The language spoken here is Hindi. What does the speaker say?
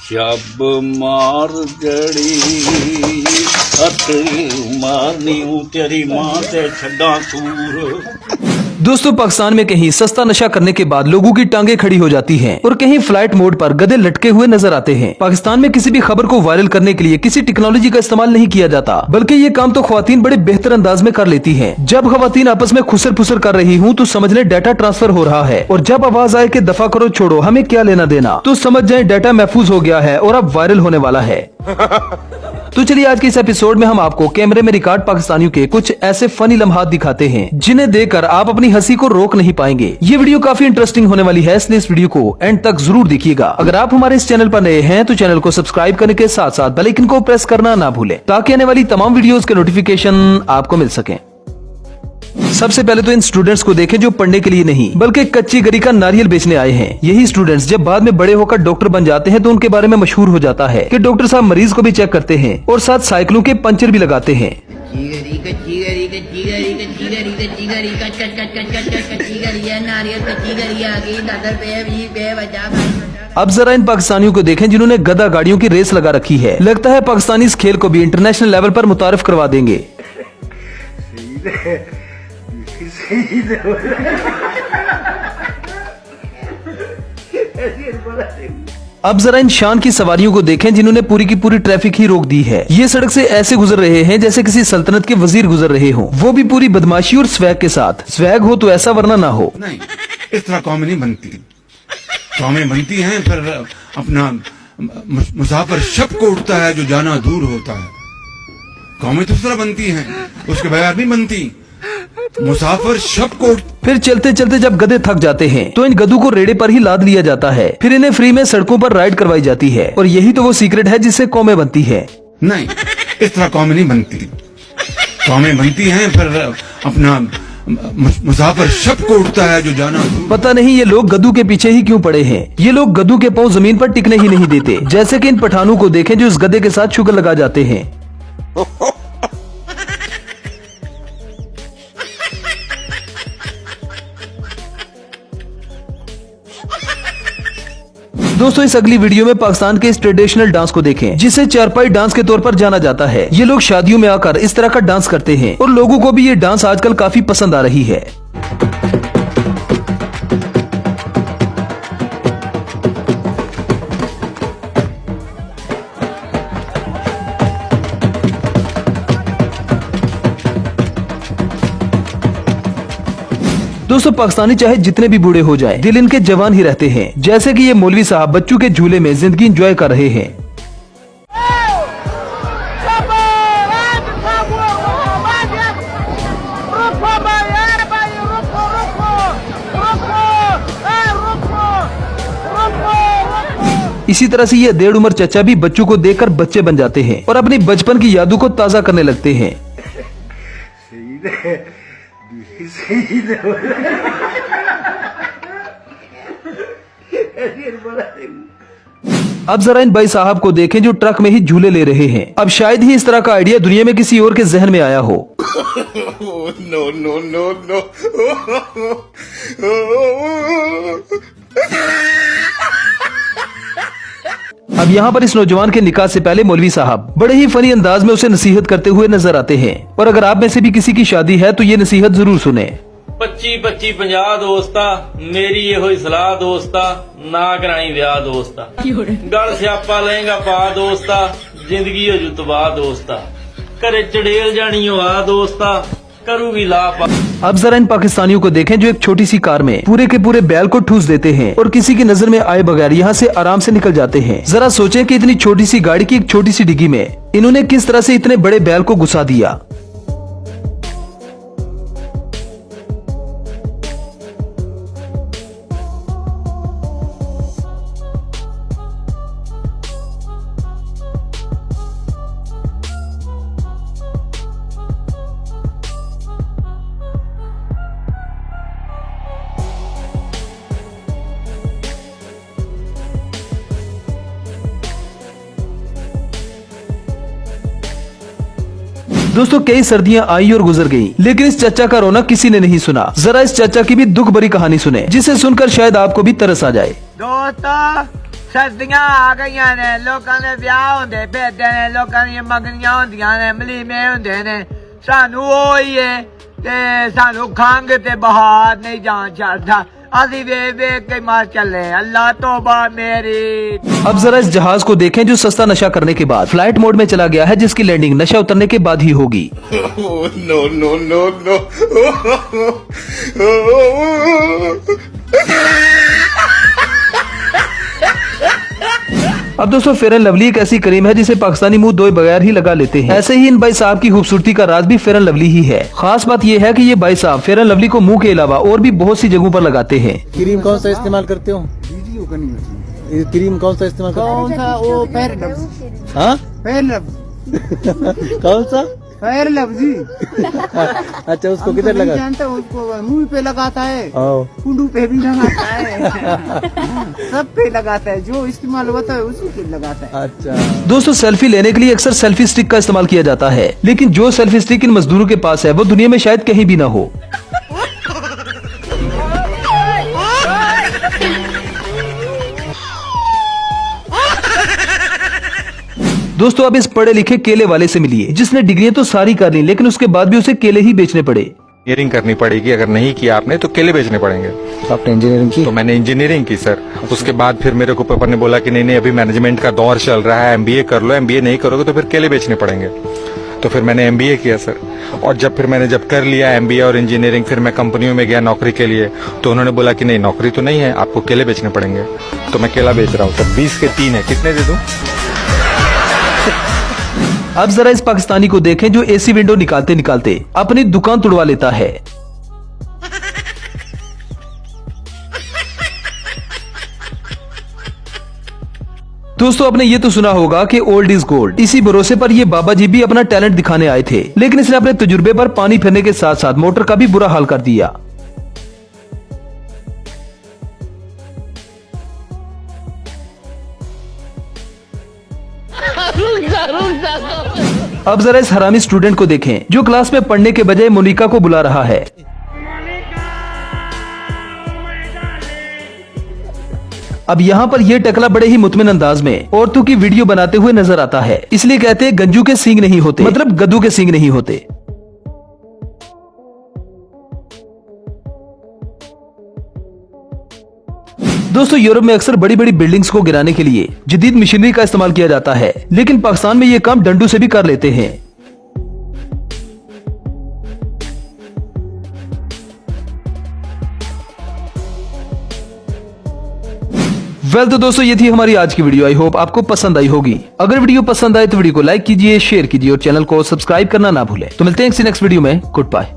शब मार जड़ी हथ मारनी तेरी मां ते छड्डा सूर। दोस्तों, पाकिस्तान में कहीं सस्ता नशा करने के बाद लोगों की टांगे खड़ी हो जाती हैं और कहीं फ्लाइट मोड पर गधे लटके हुए नजर आते हैं। पाकिस्तान में किसी भी खबर को वायरल करने के लिए किसी टेक्नोलॉजी का इस्तेमाल नहीं किया जाता, बल्कि ये काम तो ख्वातीन बड़े बेहतर अंदाज में कर लेती हैं। जब ख्वातीन आपस में खुसर फुसर कर रही हूँ तो समझ लें डाटा ट्रांसफर हो रहा है, और जब आवाज आए कि दफा करो छोड़ो हमें क्या लेना देना, तो समझ जाए डाटा महफूज हो गया है और अब वायरल होने वाला है। तो चलिए आज के इस एपिसोड में हम आपको कैमरे में रिकॉर्ड पाकिस्तानियों के कुछ ऐसे फनी लम्हात दिखाते हैं जिन्हें देखकर आप अपनी हंसी को रोक नहीं पाएंगे। ये वीडियो काफी इंटरेस्टिंग होने वाली है, इसलिए इस वीडियो को एंड तक जरूर देखिएगा। अगर आप हमारे इस चैनल पर नए हैं तो चैनल को सब्सक्राइब करने के साथ साथ बेल आइकन को प्रेस करना ना भूलें, ताकि आने वाली तमाम वीडियोस के नोटिफिकेशन आपको मिल सके। सबसे पहले तो इन स्टूडेंट्स को देखें जो पढ़ने के लिए नहीं बल्कि कच्ची गरी का नारियल बेचने आए हैं। यही स्टूडेंट्स जब बाद में बड़े होकर डॉक्टर बन जाते हैं तो उनके बारे में मशहूर हो जाता है कि डॉक्टर साहब मरीज को भी चेक करते हैं और साथ साइकिलों के पंचर भी लगाते हैं। अब जरा इन पाकिस्तानियों को देखें जिन्होंने गधा गाड़ियों की रेस लगा रखी है। लगता है पाकिस्तानी इस खेल को भी इंटरनेशनल लेवल पर मुतारिफ करवा देंगे। अब जरा इन शान की सवारियों को देखें जिन्होंने पूरी की पूरी ट्रैफिक ही रोक दी है। ये सड़क से ऐसे गुजर रहे हैं जैसे किसी सल्तनत के वजीर गुजर रहे हो, वो भी पूरी बदमाशी और स्वैग के साथ। स्वैग हो तो ऐसा, वरना ना हो। नहीं, इस तरह कौमें नहीं बनती। कौमें बनती हैं फिर अपना मुसाफिर शब को उठता है जो जाना दूर होता है। कौमें तो इस तरह बनती हैं, उसके बगैर नहीं बनती। मुसाफिर शब को फिर चलते चलते जब गधे थक जाते हैं तो इन गधों को रेड़े पर ही लाद लिया जाता है, फिर इन्हें फ्री में सड़कों पर राइड करवाई जाती है। और यही तो वो सीक्रेट है जिससे कौमें बनती है। नहीं, इस तरह कौमें नहीं बनती। कौमें बनती हैं फिर अपना मुसाफिर शब को उठता है जो जाना। पता नहीं ये लोग गधों के पीछे ही क्यों पड़े हैं। ये लोग गधों के पांव जमीन पर टिकने ही नहीं देते। जैसे कि इन पठानों को देखें जो इस गधे के साथ शुगर लगा जाते हैं। दोस्तों, इस अगली वीडियो में पाकिस्तान के इस ट्रेडिशनल डांस को देखें जिसे चारपाई डांस के तौर पर जाना जाता है। ये लोग शादियों में आकर इस तरह का डांस करते हैं और लोगों को भी ये डांस आजकल काफी पसंद आ रही है। दोस्तों, पाकिस्तानी चाहे जितने भी बूढ़े हो जाएं, दिल इनके जवान ही रहते हैं। जैसे कि ये मौलवी साहब बच्चों के झूले में जिंदगी एंजॉय कर रहे हैं। इसी तरह से ये 1.5 उम्र चचा भी बच्चों को देखकर बच्चे बन जाते हैं और अपनी बचपन की यादों को ताजा करने लगते हैं। अब जरा इन भाई साहब को देखें जो ट्रक में ही झूले ले रहे हैं। अब शायद ही इस तरह का आइडिया दुनिया में किसी और के जहन में आया हो। No no no no. अब यहाँ पर इस नौजवान के निकाह से पहले मौलवी साहब बड़े ही फनी अंदाज में उसे नसीहत करते हुए नजर आते हैं। और अगर आप में से भी किसी की शादी है तो ये नसीहत जरूर सुने। 25-25-50 दोस्ता, मेरी ये सलाह दोस्ता, ना कराई ब्याह दोस्ता। गल स्यापा लहंगा पा दोस्ता, जिंदगी हो जू तबाह दोस्ता। घरे चड़ेल जानी हो आ दोस्ता, करूगी लापा। अब जरा इन पाकिस्तानियों को देखें जो एक छोटी सी कार में पूरे के पूरे बैल को ठूस देते हैं और किसी की नजर में आए बगैर यहाँ से आराम से निकल जाते हैं। जरा सोचें कि इतनी छोटी सी गाड़ी की एक छोटी सी डिग्गी में इन्होंने किस तरह से इतने बड़े बैल को घुसा दिया। दोस्तों, कई सर्दियां आई और गुजर गईं, लेकिन इस चचा का रोना किसी ने नहीं सुना। जरा इस चचा की भी दुख भरी कहानी सुने जिसे सुनकर शायद आपको भी तरस आ जाए। दोस्ता सर्दियां आ गईयां ने लोकां दे ब्याह होंदे फिरदे ने लोकां दी मंगनियां होंदियां ने मलीमे होंदे ने सानू ओही है ते सानू खंघ ते बहार नहीं जान छड़दा असी वे के मार चले अल्लाह तौबा मेरी। अब जरा इस जहाज को देखें जो सस्ता नशा करने के बाद फ्लाइट मोड में चला गया है, जिसकी लैंडिंग नशा उतरने के बाद ही होगी। No, no, no, no. अब दोस्तों फेयर एंड लवली एक ऐसी क्रीम है जिसे पाकिस्तानी मुंह धोए बगैर ही लगा लेते हैं। ऐसे ही इन भाई साहब की खूबसूरती का राज भी फेयर एंड लवली ही है। खास बात यह है कि ये भाई साहब फेयर एंड लवली को मुंह के अलावा और भी बहुत सी जगहों पर लगाते हैं। क्रीम कौन सा इस्तेमाल करते हो? ये क्रीम कौन सा इस्तेमाल करते हो? कौन सा? वो फेयर लफ्ज। हाँ फेयर लफ्ज। कौन सा? फेयर लफ्जी। अच्छा, उसको किधर लगा? जानते हो, उसको मुंह पे लगाता है, आओ। कुंडू पे भी लगाता है, सब पे लगाता है, जो इस्तेमाल होता है उसी पे लगाता है। अच्छा दोस्तों सेल्फी लेने के लिए अक्सर सेल्फी स्टिक का इस्तेमाल किया जाता है, लेकिन जो सेल्फी स्टिक इन मजदूरों के पास है वो दुनिया में शायद कहीं भी ना हो। दोस्तों अब इस पढ़े लिखे केले वाले से मिलिए जिसने डिग्रियां तो सारी कर ली, लेकिन उसके बाद भी उसे केले ही बेचने पड़े। इंजीनियरिंग करनी पड़ेगी, अगर नहीं किया आपने तो केले बेचने पड़ेंगे। आपने इंजीनियरिंग की? तो मैंने इंजीनियरिंग की सर। उसके बाद फिर मेरे को पापा ने बोला कि नहीं अभी मैनेजमेंट का दौर चल रहा है, एमबीए कर लो, एमबीए नहीं करोगे तो फिर केले बेचने पड़ेंगे। तो फिर मैंने एमबीए किया सर। और जब मैंने कर लिया एमबीए और इंजीनियरिंग, फिर मैं कंपनियों में गया नौकरी के लिए, तो उन्होंने बोला कि नहीं नौकरी तो नहीं है, आपको केले बेचने पड़ेंगे। तो मैं केला बेच रहा हूँ सर। 20 के 3 है, कितने दे दूं? अब जरा इस पाकिस्तानी को देखें जो एसी विंडो निकालते निकालते अपनी दुकान तुड़वा लेता है। दोस्तों आपने ये तो सुना होगा कि ओल्ड इज गोल्ड। इसी भरोसे पर ये बाबा जी भी अपना टैलेंट दिखाने आए थे, लेकिन इसने अपने तजुर्बे पर पानी फेरने के साथ साथ मोटर का भी बुरा हाल कर दिया। अब जरा इस हरामी स्टूडेंट को देखें जो क्लास में पढ़ने के बजाय मोनिका को बुला रहा है। अब यहाँ पर यह टकला बड़े ही मुतमिन अंदाज में औरतों की वीडियो बनाते हुए नजर आता है, इसलिए कहते हैं गंजू के सींग नहीं होते, मतलब गद्दू के सींग नहीं होते। दोस्तों यूरोप में अक्सर बड़ी बड़ी बिल्डिंग्स को गिराने के लिए जदीद मशीनरी का इस्तेमाल किया जाता है, लेकिन पाकिस्तान में ये काम डंडू से भी कर लेते हैं। वेल तो दोस्तों ये थी हमारी आज की वीडियो। आई होप आपको पसंद आई होगी। अगर वीडियो पसंद आए तो वीडियो को लाइक कीजिए, शेयर कीजिए और चैनल को सब्सक्राइब करना ना भूलें। तो मिलते हैं नेक्स्ट वीडियो में। Good bye.